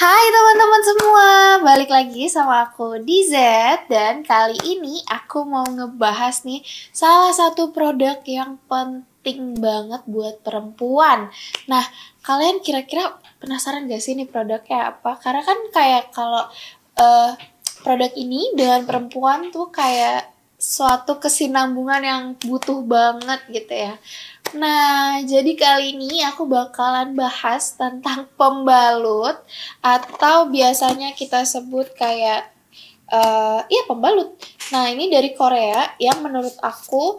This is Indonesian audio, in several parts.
Hai teman-teman semua, balik lagi sama aku DZ. Dan kali ini aku mau ngebahas nih salah satu produk yang penting banget buat perempuan. Nah, kalian kira-kira penasaran gak sih nih produknya apa? Karena kan kayak kalau eh, produk ini dengan perempuan tuh kayak suatu kesinambungan yang butuh banget gitu ya. Nah, jadi kali ini aku bakalan bahas tentang pembalut atau biasanya kita sebut kayak ya pembalut. Nah, ini dari Korea yang menurut aku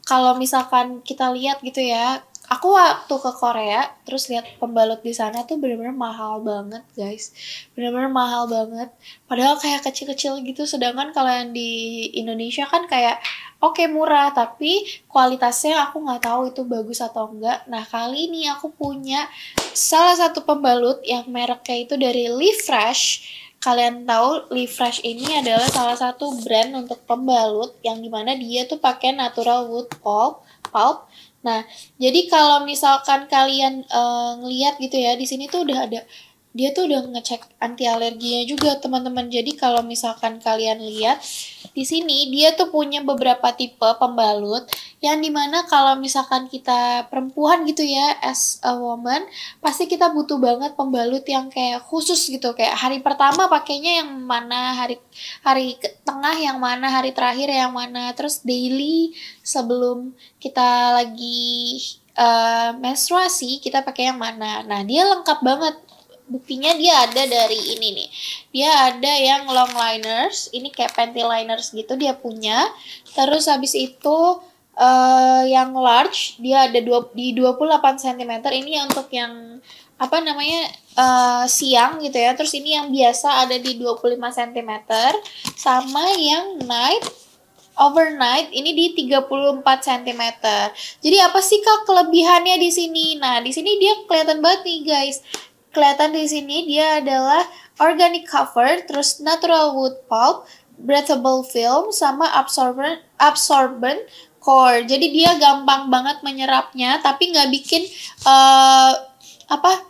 kalau misalkan kita lihat gitu ya, aku waktu ke Korea terus lihat pembalut di sana tuh bener-bener mahal banget guys, bener-bener mahal banget. Padahal kayak kecil-kecil gitu, sedangkan kalau yang di Indonesia kan kayak oke murah, tapi kualitasnya aku nggak tahu itu bagus atau enggak. Nah kali ini aku punya salah satu pembalut yang mereknya itu dari Live Fresh. Kalian tahu Live Fresh ini adalah salah satu brand untuk pembalut yang dimana dia tuh pakai natural wood pulp. Nah, jadi kalau misalkan kalian ngelihat gitu ya, di sini tuh udah ada, dia tuh udah ngecek anti alerginya juga teman-teman. Jadi kalau misalkan kalian lihat di sini dia tuh punya beberapa tipe pembalut yang dimana kalau misalkan kita perempuan gitu ya, as a woman, pasti kita butuh banget pembalut yang kayak khusus gitu. Kayak hari pertama pakainya yang mana, hari hari tengah yang mana, hari terakhir yang mana, terus daily sebelum kita lagi menstruasi kita pakai yang mana. Nah dia lengkap banget, buktinya dia ada dari ini nih, dia ada yang long liners, ini kayak panty liners gitu dia punya. Terus habis itu yang large dia ada di 28 cm, ini untuk yang apa namanya siang gitu ya. Terus ini yang biasa ada di 25 cm, sama yang overnight ini di 34 cm. Jadi apa sih Kak kelebihannya di sini? Nah, di sini dia kelihatan banget nih guys. Kelihatan di sini dia adalah organic cover, terus natural wood pulp, breathable film, sama absorbent core. Jadi dia gampang banget menyerapnya, tapi nggak bikin apa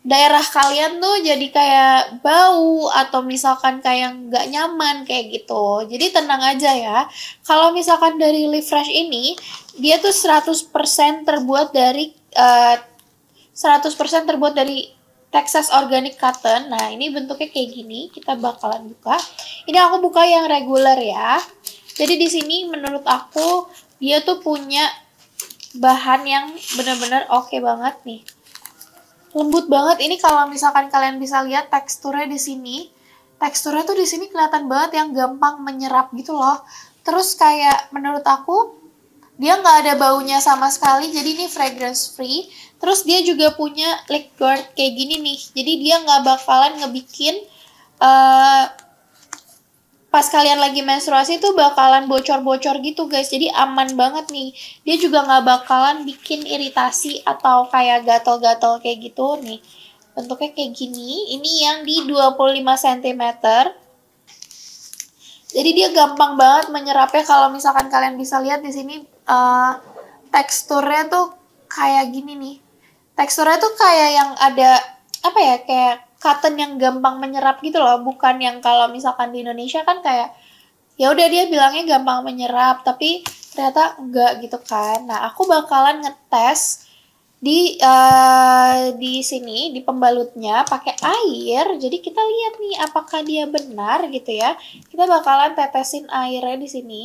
daerah kalian tuh jadi kayak bau atau misalkan kayak nggak nyaman kayak gitu. Jadi tenang aja ya. Kalau misalkan dari Live Fresh ini, dia tuh 100% terbuat dari 100% terbuat dari Texas Organic Cotton. Nah, ini bentuknya kayak gini. Kita bakalan buka. Ini aku buka yang regular ya. Jadi di sini menurut aku dia tuh punya bahan yang benar-benar oke banget nih. Lembut banget. Ini kalau misalkan kalian bisa lihat teksturnya di sini. Teksturnya tuh di sini kelihatan banget yang gampang menyerap gitu loh. Terus kayak menurut aku dia nggak ada baunya sama sekali, jadi ini fragrance free. Terus dia juga punya leak guard kayak gini nih, jadi dia nggak bakalan ngebikin pas kalian lagi menstruasi tuh bakalan bocor-bocor gitu guys. Jadi aman banget nih. Dia juga nggak bakalan bikin iritasi atau kayak gatal-gatal kayak gitu nih. Bentuknya kayak gini. Ini yang di 25 cm. Jadi dia gampang banget menyerapnya. Kalau misalkan kalian bisa lihat di sini teksturnya tuh kayak gini nih. Teksturnya tuh kayak yang ada apa ya, kayak cotton yang gampang menyerap gitu loh. Bukan yang kalau misalkan di Indonesia kan kayak ya udah dia bilangnya gampang menyerap, tapi ternyata enggak gitu kan. Nah aku bakalan ngetes di sini di pembalutnya pakai air. Jadi kita lihat nih apakah dia benar gitu ya. Kita bakalan tetesin airnya di sini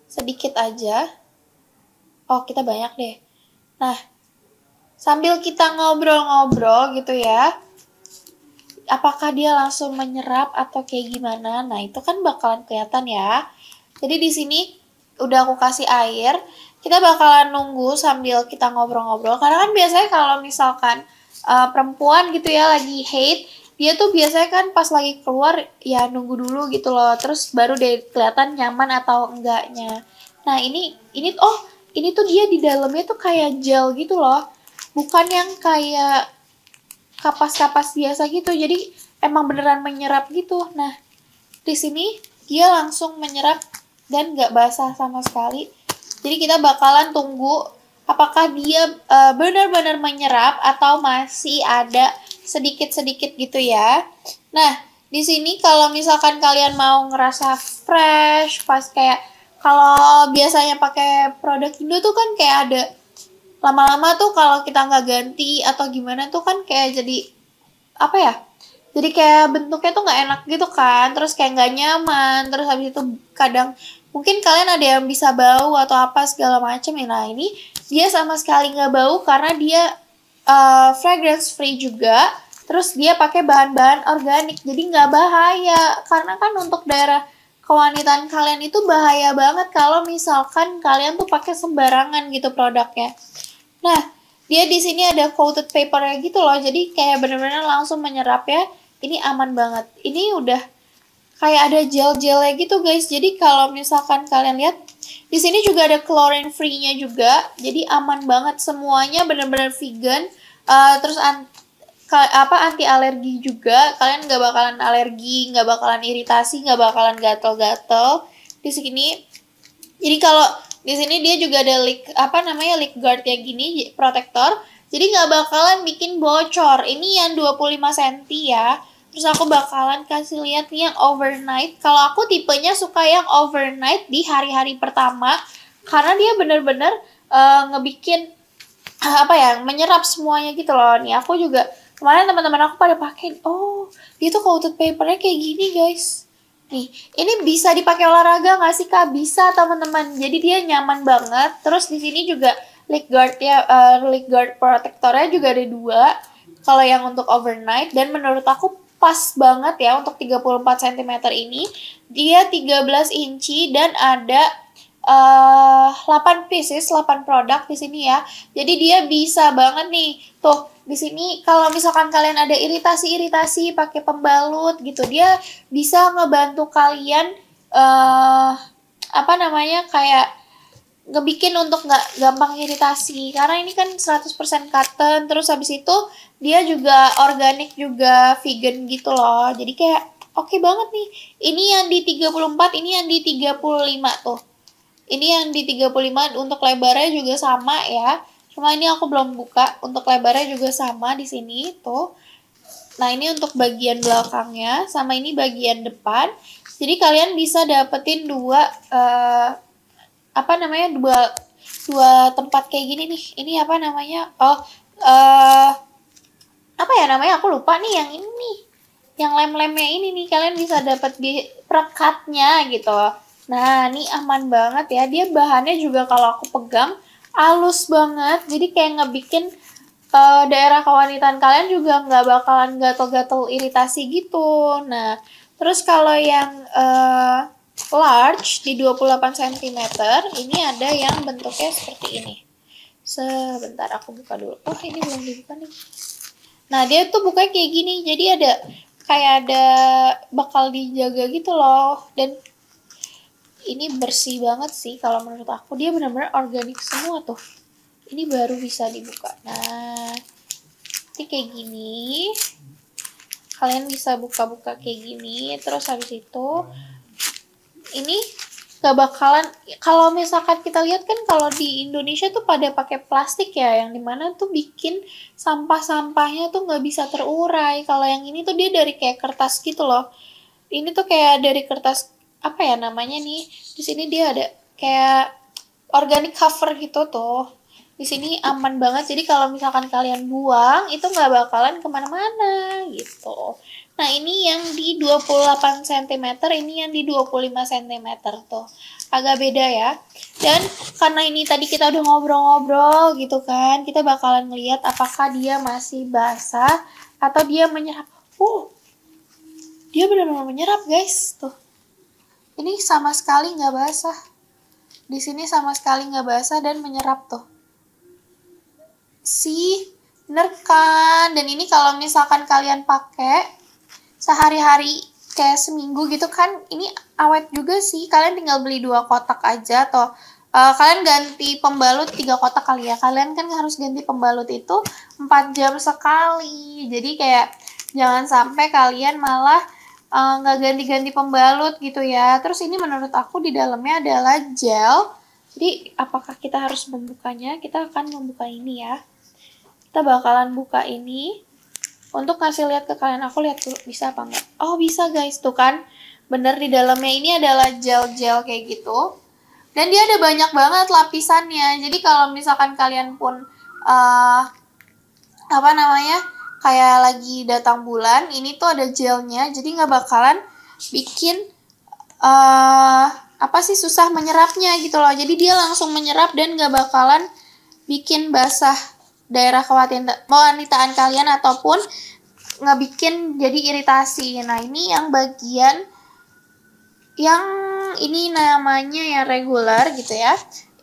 sedikit aja. Oh, kita banyak deh. Nah, sambil kita ngobrol-ngobrol gitu ya, apakah dia langsung menyerap atau kayak gimana? Nah, itu kan bakalan kelihatan ya. Jadi di sini udah aku kasih air. Kita bakalan nunggu sambil kita ngobrol-ngobrol. Karena kan biasanya kalau misalkan perempuan gitu ya lagi haid, dia tuh biasanya kan pas lagi keluar ya nunggu dulu gitu loh. Terus baru deh kelihatan nyaman atau enggaknya. Nah, ini tuh dia di dalamnya tuh kayak gel gitu loh. Bukan yang kayak kapas-kapas biasa gitu. Jadi emang beneran menyerap gitu. Nah, di sini dia langsung menyerap dan nggak basah sama sekali. Jadi kita bakalan tunggu apakah dia benar-benar menyerap atau masih ada sedikit-sedikit gitu ya. Nah, di sini kalau misalkan kalian mau ngerasa fresh, pas kayak kalau biasanya pakai produk Indo tuh kan kayak ada lama-lama tuh kalau kita nggak ganti atau gimana tuh kan kayak jadi apa ya? Jadi kayak bentuknya tuh nggak enak gitu kan, terus kayak nggak nyaman, terus habis itu kadang mungkin kalian ada yang bisa bau atau apa segala macam ya. Nah ini dia sama sekali nggak bau karena dia fragrance free juga, terus dia pakai bahan-bahan organik, jadi nggak bahaya. Karena kan untuk daerah kewanitaan kalian itu bahaya banget kalau misalkan kalian tuh pakai sembarangan gitu produknya. Nah, dia di sini ada coated papernya gitu loh, jadi kayak bener-bener langsung menyerap ya. Ini aman banget. Ini udah kayak ada gel-gelnya gitu guys. Jadi kalau misalkan kalian lihat di sini juga ada chlorine free-nya juga. Jadi aman banget, semuanya bener-bener vegan. Terus anti alergi juga. Kalian nggak bakalan alergi, nggak bakalan iritasi, nggak bakalan gatel-gatel di sini. Jadi kalau di sini dia juga ada leak guard ya gini, protektor. Jadi nggak bakalan bikin bocor. Ini yang 25 cm ya. Terus aku bakalan kasih lihat nih yang overnight. Kalau aku tipenya suka yang overnight di hari-hari pertama. Karena dia bener-bener ngebikin menyerap semuanya gitu loh. Nih aku juga kemarin teman-teman aku pada pakai. Oh, dia tuh coated papernya kayak gini guys. Nih, ini bisa dipakai olahraga nggak sih Kak? Bisa teman-teman. Jadi dia nyaman banget. Terus di sini juga leak guard protectornya juga ada 2. Kalau yang untuk overnight, dan menurut aku pas banget ya untuk 34 cm ini. Dia 13 inci dan ada 8 pieces, 8 produk di sini ya. Jadi dia bisa banget nih. Tuh, di sini kalau misalkan kalian ada iritasi-iritasi pakai pembalut gitu, dia bisa ngebantu kalian kayak ngebikin untuk nggak gampang iritasi. Karena ini kan 100% cotton, terus habis itu dia juga organik juga vegan gitu loh. Jadi kayak oke banget nih. Ini yang di 34, ini yang di 35 tuh. Ini yang di 35 untuk lebarnya juga sama ya. Cuma ini aku belum buka. Untuk lebarnya juga sama di sini tuh. Nah, ini untuk bagian belakangnya sama ini bagian depan. Jadi kalian bisa dapetin dua dua tempat kayak gini nih. Ini apa namanya? Aku lupa nih yang ini nih. Yang lem-lemnya ini nih kalian bisa dapat di perekatnya gitu. Nah, ini aman banget ya. Dia bahannya juga kalau aku pegang halus banget. Jadi kayak ngebikin daerah kewanitaan kalian juga nggak bakalan gatel-gatel iritasi gitu. Nah, terus kalau yang large di 28 cm, ini ada yang bentuknya seperti ini. Sebentar aku buka dulu. Oh, ini belum dibuka nih. Nah, dia tuh bukanya kayak gini. Jadi ada bakal dijaga gitu loh. Dan ini bersih banget sih kalau menurut aku. Dia benar-benar organik semua tuh. Ini baru bisa dibuka. Nah, ini kayak gini. Kalian bisa buka-buka kayak gini. Terus habis itu ini gak bakalan, kalau misalkan kita lihat kan kalau di Indonesia tuh pada pakai plastik ya, yang dimana tuh bikin sampah-sampahnya tuh nggak bisa terurai. Kalau yang ini tuh dia dari kayak kertas gitu loh. Ini tuh kayak dari kertas apa ya namanya nih? Di sini dia ada kayak organic cover gitu tuh. Di sini aman banget. Jadi kalau misalkan kalian buang itu nggak bakalan kemana-mana gitu. Nah, ini yang di 28 cm, ini yang di 25 cm tuh. Agak beda ya. Dan karena ini tadi kita udah ngobrol-ngobrol gitu kan, kita bakalan ngeliat apakah dia masih basah atau dia menyerap. Dia benar-benar menyerap guys. Tuh. Ini sama sekali nggak basah. Di sini sama sekali nggak basah dan menyerap tuh. Bener kan? Dan ini kalau misalkan kalian pakai sehari-hari kayak seminggu gitu kan, ini awet juga sih. Kalian tinggal beli 2 kotak aja atau kalian ganti pembalut 3 kotak kali ya. Kalian kan harus ganti pembalut itu 4 jam sekali. Jadi kayak jangan sampai kalian malah nggak ganti-ganti pembalut gitu ya. Terus ini menurut aku di dalamnya adalah gel. Jadi apakah kita harus membukanya? Kita akan membuka ini ya. Kita bakalan buka ini. untuk kasih lihat ke kalian. Aku lihat dulu bisa apa enggak. Oh bisa guys, tuh kan. Bener di dalamnya ini adalah gel-gel kayak gitu. Dan dia ada banyak banget lapisannya. Jadi kalau misalkan kalian pun apa namanya, kayak lagi datang bulan, ini tuh ada gelnya. Jadi nggak bakalan bikin apa sih, susah menyerapnya gitu loh. Jadi dia langsung menyerap dan nggak bakalan bikin basah daerah kewanitaan kalian ataupun nggak bikin jadi iritasi. Nah ini yang bagian yang ini namanya yang regular gitu ya.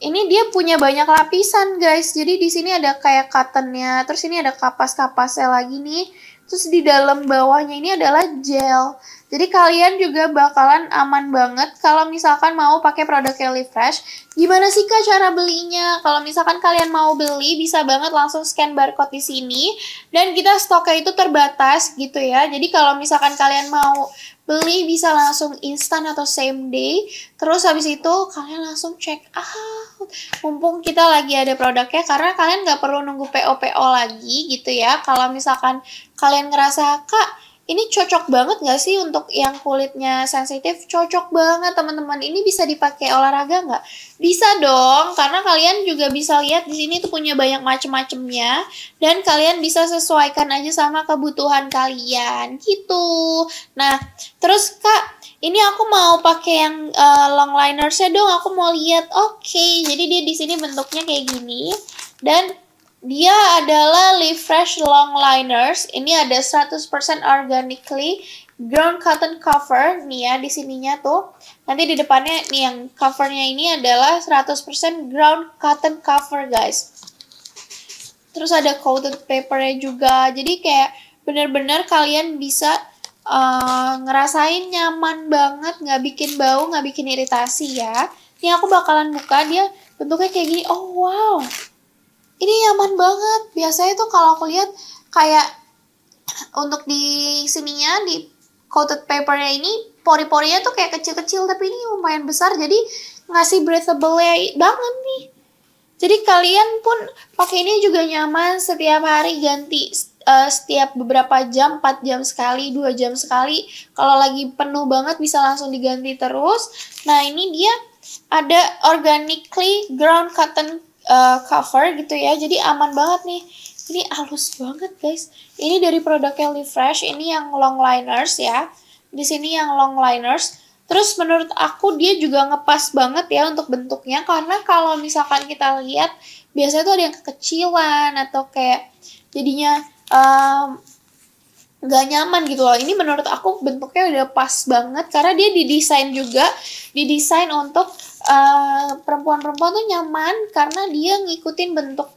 Ini dia punya banyak lapisan guys. Jadi di sini ada kayak cottonnya, terus ini ada kapas-kapasnya lagi nih. Terus di dalam bawahnya ini adalah gel. Jadi kalian juga bakalan aman banget kalau misalkan mau pakai produk Live Fresh. Gimana sih Kak cara belinya? Kalau misalkan kalian mau beli, bisa banget langsung scan barcode di sini. Dan kita stoknya itu terbatas gitu ya. Jadi kalau misalkan kalian mau beli bisa langsung instan atau same day. Terus habis itu kalian langsung check out. Mumpung kita lagi ada produknya, karena kalian nggak perlu nunggu PO lagi gitu ya. Kalau misalkan kalian ngerasa, Kak, ini cocok banget nggak sih untuk yang kulitnya sensitif? Cocok banget teman-teman. Ini bisa dipakai olahraga nggak? Bisa dong, karena kalian juga bisa lihat di sini tuh punya banyak macem-macemnya. Dan kalian bisa sesuaikan aja sama kebutuhan kalian gitu. Nah, terus Kak, ini aku mau pakai yang long linersnya dong. Aku mau lihat. Oke, jadi dia di sini bentuknya kayak gini. Dan dia adalah Live Fresh Long Liners. Ini ada 100% organically ground cotton cover. Nih ya, di sininya tuh. Nanti di depannya nih yang covernya ini adalah 100% ground cotton cover, guys. Terus ada coated papernya juga. Jadi kayak bener-bener kalian bisa ngerasain nyaman banget, nggak bikin bau, nggak bikin iritasi ya. Ini aku bakalan buka, dia bentuknya kayak gini. Oh wow. Ini nyaman banget. Biasanya tuh kalau aku lihat kayak untuk di sininya, di coated papernya ini, pori-porinya tuh kayak kecil-kecil, tapi ini lumayan besar, jadi ngasih breathable banget nih. Jadi kalian pun pakai ini juga nyaman, setiap hari ganti setiap beberapa jam, 4 jam sekali, 2 jam sekali. Kalau lagi penuh banget bisa langsung diganti terus. Nah ini dia ada organically ground cotton cover gitu ya, jadi aman banget nih. Ini halus banget guys. Ini dari produknya Live Fresh. Ini yang long liners ya. Di sini yang long liners. Terus menurut aku dia juga ngepas banget ya untuk bentuknya, karena kalau misalkan kita lihat biasanya tuh ada yang kekecilan atau kayak jadinya nggak nyaman gitu loh. Ini menurut aku bentuknya udah pas banget, karena dia didesain untuk perempuan-perempuan tuh nyaman, karena dia ngikutin bentuk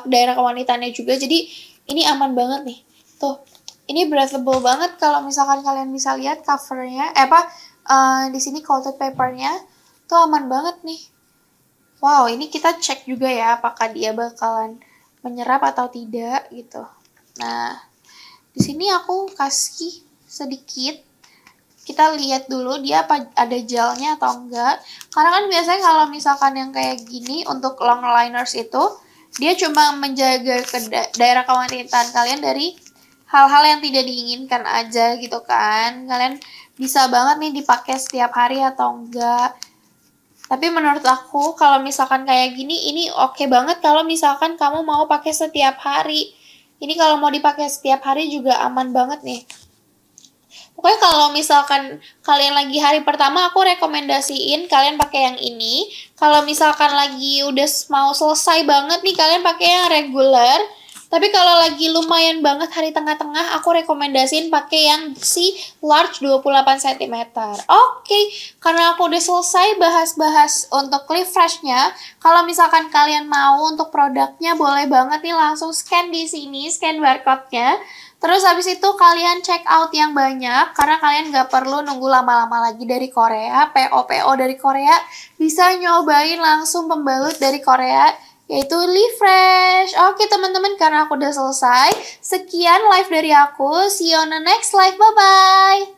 daerah kewanitaannya juga. Jadi ini aman banget nih. Tuh, ini breathable banget. Kalau misalkan kalian bisa lihat covernya, di sini coated papernya tuh aman banget nih. Wow, ini kita cek juga ya apakah dia bakalan menyerap atau tidak gitu. Nah, di sini aku kasih sedikit. Kita lihat dulu dia apa ada gelnya atau enggak. Karena kan biasanya kalau misalkan yang kayak gini untuk long liners itu, dia cuma menjaga daerah kewanitaan kalian dari hal-hal yang tidak diinginkan aja gitu kan. Kalian bisa banget nih dipakai setiap hari atau enggak. Tapi menurut aku kalau misalkan kayak gini, ini oke banget kalau misalkan kamu mau pakai setiap hari. Ini kalau mau dipakai setiap hari juga aman banget nih. Pokoknya kalau misalkan kalian lagi hari pertama, aku rekomendasiin kalian pakai yang ini. Kalau misalkan lagi udah mau selesai banget nih, kalian pakai yang regular. Tapi kalau lagi lumayan banget hari tengah-tengah, aku rekomendasiin pakai yang si large 28 cm. Oke, karena aku udah selesai bahas-bahas untuk Live Fresh-nya. Kalau misalkan kalian mau untuk produknya, boleh banget nih langsung scan di sini, scan barcode-nya. Terus habis itu kalian check out yang banyak, karena kalian nggak perlu nunggu lama-lama lagi dari Korea. PO dari Korea bisa nyobain langsung pembalut dari Korea, yaitu Live Fresh. Oke teman-teman, karena aku udah selesai. Sekian live dari aku. See you on the next live. Bye-bye.